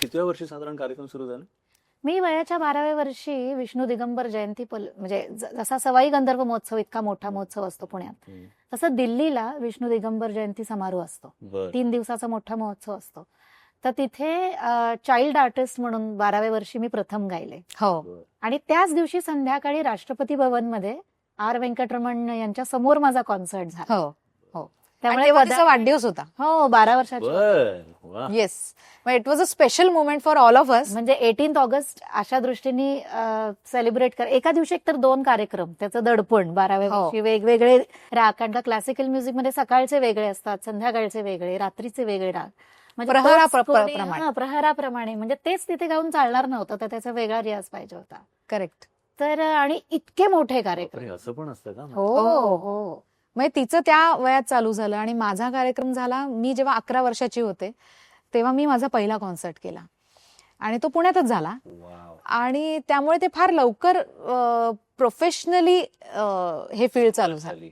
कितव्या वर्षी साधारण कार्यक्रम सुरू झाले? मी वयाच्या 12व्या वर्षी विष्णू दिगंबर जयंती म्हणजे जसा सवाई गंधर्व महोत्सव इतका मोठा महोत्सव असतो पुण्यात, तसं दिल्लीला विष्णू दिगंबर जयंती समारोह असतो. बर 3 दिवसाचा मोठा महोत्सव असतो. तर तिथे चाइल्ड आर्टिस्ट म्हणून 12व्या वर्षी मी प्रथम गायले. हो. बर. आणि त्याच दिवशी संध्याकाळी राष्ट्रपती भवनमध्ये आर व्यंकटरमण यांच्या समोर माझा कॉन्सर्ट झाला. हो हो. त्यामुळे तेव्हा तिचा वाढदिवस होता. हो 12 वर्षाची होते. बर वा. Yes. It was a special moment for all of us. म्हणजे 18 ऑगस्ट अशा दृष्टीने सेलिब्रेट कर. एका दिवशी एकतर 2 कार्यक्रम, त्याचं दडपण 12व्या हो. वर्षी वेगवेगळे राग, कारण का क्लासिकल म्युझिक मध्ये सकाळचे वेगळे असतात, संध्याकाळचे वेगळे, रात्रीचे वेगळे राग. म्हणजे प्रहराप्रमाणे. प्रहराप्रमाणे, म्हणजे तेच तिथे गाऊन चालणार नव्हतं, तर त्याचा वेगळा रियाज पाहिजे होता. करेक्ट. तर आणि इतके मोठे कार्यक्रम. अरे, असं पण असतं का? हो हो. हो. म्हणजे तिचं त्या वयात चालू झालं आणि माझा कार्यक्रम झाला. मी जेव्हा 11 वर्षाची होते तेव्हा मी माझा पहिला कॉन्सर्ट केला आणि तो पुण्यातच झाला. वाव. आणि त्यामुळे ते फार लवकर प्रोफेशनली हे फील्ड चालू झालं. झाली.